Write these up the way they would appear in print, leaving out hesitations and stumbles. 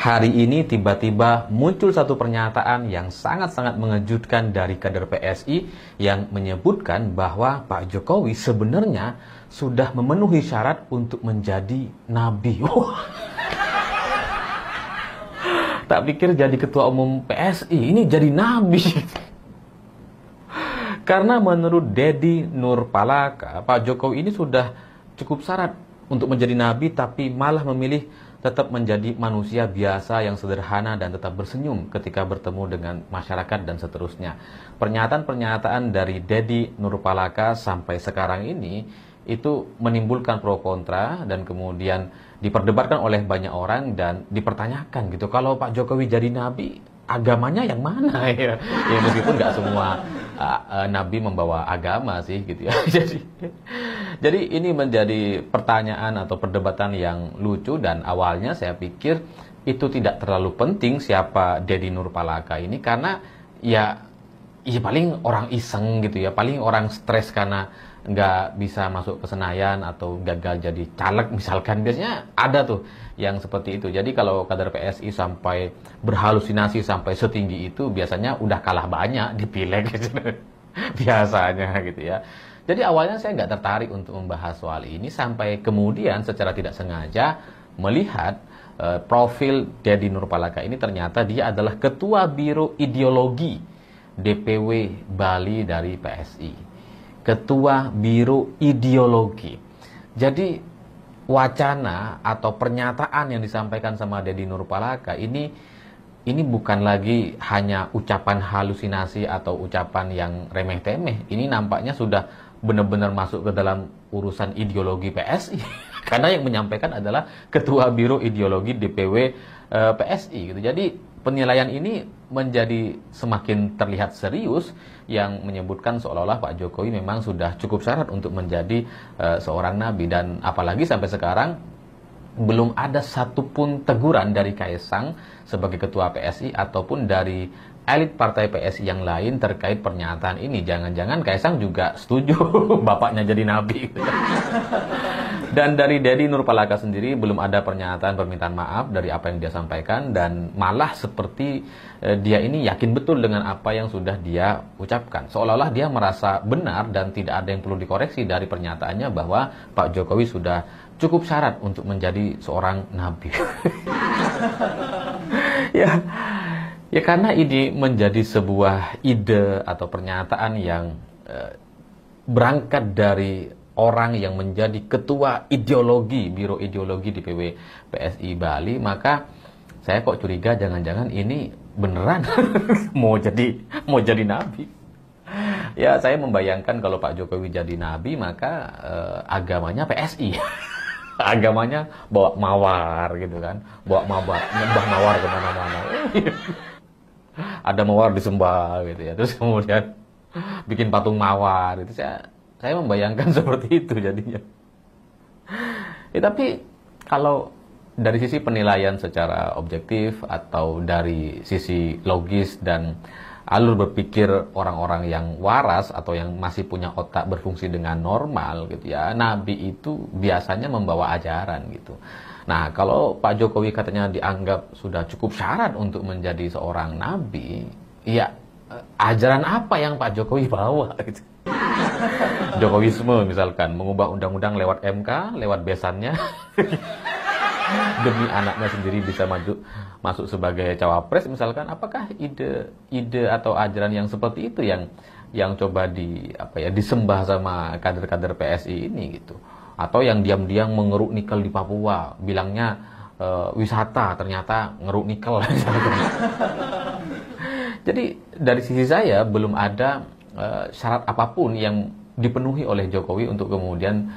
Hari ini tiba-tiba muncul satu pernyataan yang sangat-sangat mengejutkan dari kader PSI yang menyebutkan bahwa Pak Jokowi sebenarnya sudah memenuhi syarat untuk menjadi nabi. Tak pikir jadi ketua umum PSI, ini jadi nabi. Karena menurut Deddy Nurpalaka, Pak Jokowi ini sudah cukup syarat untuk menjadi nabi, tapi malah memilih tetap menjadi manusia biasa yang sederhana dan tetap bersenyum ketika bertemu dengan masyarakat dan seterusnya. Pernyataan-pernyataan dari Deddy Nurpalaka sampai sekarang ini itu menimbulkan pro kontra dan kemudian diperdebatkan oleh banyak orang dan dipertanyakan gitu. Kalau Pak Jokowi jadi nabi, agamanya yang mana ya? Ya meskipun nggak semua nabi membawa agama sih gitu ya. Jadi ini menjadi pertanyaan atau perdebatan yang lucu dan awalnya saya pikir itu tidak terlalu penting siapa Deddy Nurpalaka ini karena ya paling orang iseng gitu ya, paling orang stres karena nggak bisa masuk ke Senayan atau gagal jadi caleg misalkan, biasanya ada tuh yang seperti itu. Jadi kalau kader PSI sampai berhalusinasi sampai setinggi itu biasanya udah kalah banyak di pileg gitu. Biasanya gitu ya. Jadi awalnya saya nggak tertarik untuk membahas soal ini sampai kemudian secara tidak sengaja melihat profil Deddy Nurpalaka ini ternyata dia adalah ketua biro ideologi DPW Bali dari PSI. Ketua Biro Ideologi. Jadi wacana atau pernyataan yang disampaikan sama Deddy Nurpalaka ini bukan lagi hanya ucapan halusinasi atau ucapan yang remeh-temeh. Ini nampaknya sudah benar-benar masuk ke dalam urusan ideologi PSI. Karena yang menyampaikan adalah Ketua Biro Ideologi DPW PSI gitu. Jadi penilaian ini menjadi semakin terlihat serius yang menyebutkan seolah-olah Pak Jokowi memang sudah cukup syarat untuk menjadi seorang nabi, dan apalagi sampai sekarang belum ada satupun teguran dari Kaisang sebagai ketua PSI ataupun dari elit partai PSI yang lain terkait pernyataan ini. Jangan-jangan Kaisang juga setuju bapaknya jadi nabi. Dan dari Deddy Nurpalaka sendiri belum ada pernyataan permintaan maaf dari apa yang dia sampaikan, dan malah seperti dia ini yakin betul dengan apa yang sudah dia ucapkan. Seolah-olah dia merasa benar dan tidak ada yang perlu dikoreksi dari pernyataannya bahwa Pak Jokowi sudah cukup syarat untuk menjadi seorang nabi. Ya karena ini menjadi sebuah ide atau pernyataan yang berangkat dari orang yang menjadi ketua ideologi, biro ideologi di DPW PSI Bali, maka saya kok curiga jangan-jangan ini beneran mau jadi nabi. Ya saya membayangkan kalau Pak Jokowi jadi nabi maka agamanya PSI. Agamanya bawa mawar gitu kan, bawa mawar, nyembah mawar kemana-mana. Ada mawar disembah gitu ya, terus kemudian bikin patung mawar itu. Saya membayangkan seperti itu jadinya. Ya, tapi kalau dari sisi penilaian secara objektif atau dari sisi logis dan alur berpikir orang-orang yang waras atau yang masih punya otak berfungsi dengan normal gitu ya, nabi itu biasanya membawa ajaran gitu. Nah, kalau Pak Jokowi katanya dianggap sudah cukup syarat untuk menjadi seorang nabi, ya ajaran apa yang Pak Jokowi bawa gitu. Jokowisme misalkan, mengubah undang-undang lewat MK, lewat besannya demi anaknya sendiri bisa masuk sebagai cawapres misalkan. Apakah ide atau ajaran yang seperti itu yang coba disembah sama kader-kader PSI ini gitu? Atau yang diam-diam mengeruk nikel di Papua, bilangnya wisata, ternyata ngeruk nikel. Jadi dari sisi saya belum ada syarat apapun yang dipenuhi oleh Jokowi untuk kemudian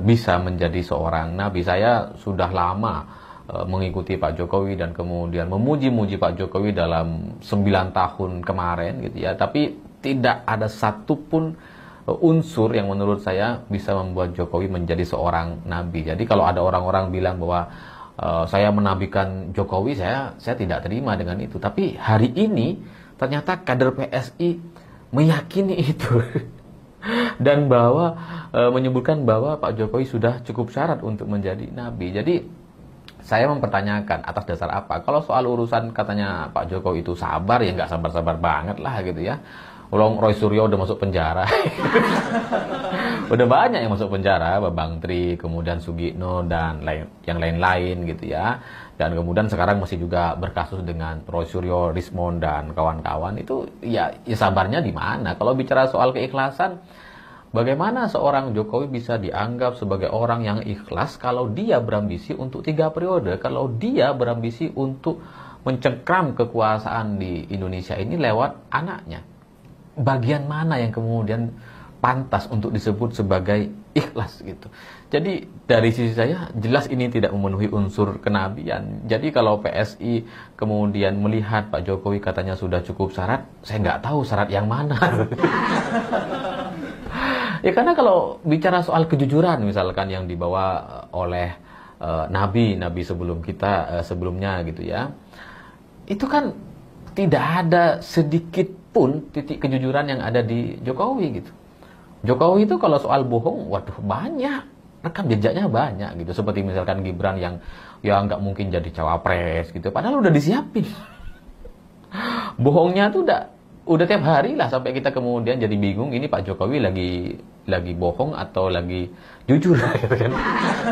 bisa menjadi seorang nabi. Saya sudah lama mengikuti Pak Jokowi dan kemudian memuji-muji Pak Jokowi dalam 9 tahun kemarin gitu ya, tapi tidak ada satupun unsur yang menurut saya bisa membuat Jokowi menjadi seorang nabi. Jadi kalau ada orang-orang bilang bahwa saya menabikan Jokowi, saya tidak terima dengan itu. Tapi hari ini ternyata kader PSI meyakini itu dan bahwa menyebutkan bahwa Pak Jokowi sudah cukup syarat untuk menjadi nabi. Jadi Saya mempertanyakan atas dasar apa? Kalau soal urusan katanya Pak Jokowi itu sabar, ya nggak sabar-sabar banget lah gitu ya. Ulang Roy Suryo udah masuk penjara. Udah banyak yang masuk penjara, Bambang Tri, kemudian Sugikno dan yang lain-lain gitu ya. Dan kemudian sekarang masih juga berkasus dengan Roy Suryo, Rismond dan kawan-kawan. Itu ya sabarnya di mana? Kalau bicara soal keikhlasan, bagaimana seorang Jokowi bisa dianggap sebagai orang yang ikhlas kalau dia berambisi untuk 3 periode, kalau dia berambisi untuk mencengkram kekuasaan di Indonesia ini lewat anaknya? Bagian mana yang kemudian pantas untuk disebut sebagai ikhlas gitu? Jadi dari sisi saya jelas ini tidak memenuhi unsur kenabian. Jadi kalau PSI kemudian melihat Pak Jokowi katanya sudah cukup syarat, saya nggak tahu syarat yang mana. Ya karena kalau bicara soal kejujuran misalkan yang dibawa oleh nabi sebelum kita sebelumnya gitu ya, itu kan tidak ada sedikit pun titik kejujuran yang ada di Jokowi gitu. Jokowi itu kalau soal bohong, waduh banyak, rekam jejaknya banyak gitu. Seperti misalkan Gibran yang ya nggak mungkin jadi cawapres gitu, padahal udah disiapin. Bohongnya tuh udah tiap hari lah sampai kita kemudian jadi bingung ini Pak Jokowi lagi bohong atau lagi jujur gitu kan.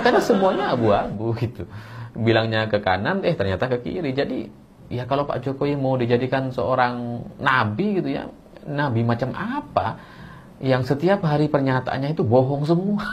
Karena semuanya abu-abu gitu. Bilangnya ke kanan ternyata ke kiri. Jadi ya kalau Pak Jokowi mau dijadikan seorang nabi gitu ya, nabi macam apa yang setiap hari pernyataannya itu bohong semua.